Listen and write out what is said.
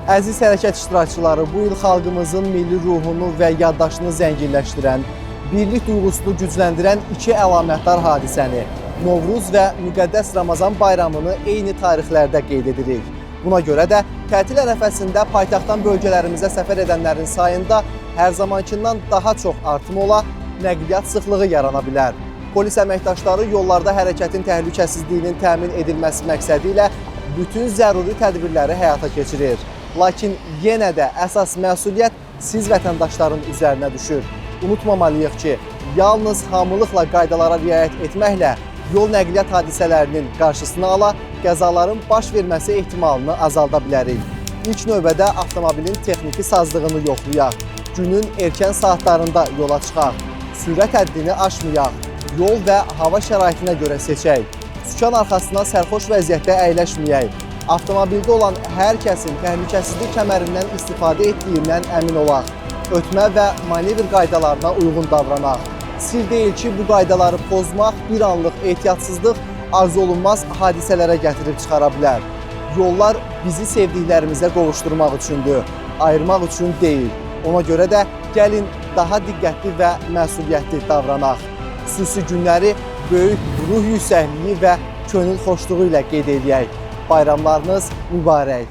Əziz hərəkət iştirakçıları, bu il xalqımızın milli ruhunu və yaddaşını zənginləşdirən, birlik duyğusunu gücləndirən iki əlamətdar hadisəni, Novruz və Müqəddəs Ramazan bayramını eyni tarixlərdə qeyd edirik. Buna görə də tətil ərəfəsində paytaxtdan bölgələrimizə səfər edənlərin sayında hər zamankindən daha çox artım ola, nəqliyyat sıxlığı yarana bilər. Polis əməkdaşları yollarda hərəkətin təhlükəsizliyinin təmin edilməsi məqsədi ilə bütün zəruri tədbirləri həyata keçirir. Lakin yenə də əsas məsuliyyət siz vətəndaşların üzərinə düşür. Unutmamalıyıq ki, yalnız hamılıqla qaydalara riayət etməklə yol nəqliyyat hadisələrinin qarşısını ala, qəzaların baş verməsi ehtimalını azalda bilərik. İlk növbədə avtomobilin texniki sazlığını yoxlayaq, günün erkən saatlarında yola çıxaq, sürət həddini aşmayaq, yol və hava şəraitinə görə seçək, sükan arxasına sərxoş vəziyyətdə əyləşməyək, avtomobildə olan hər kəsin təhlükəsizlik kəmərindən istifadə etdiyindən əmin olaq, ötmə və manevr qaydalarına uyğun davranaq. Sir deyil ki, bu qaydaları pozmaq bir anlıq ehtiyatsızlıq arzu olunmaz hadisələrə gətirib çıxara bilər. Yollar bizi sevdiklərimizə qovuşturmaq üçündür, ayırmaq üçün deyil. Ona görə də gəlin daha diqqətli və məsuliyyətli davranaq. Xüsusi günləri böyük ruh yüksəkliyi və könül xoşluğu ilə qeyd edək. Bayramlarınız mübarək.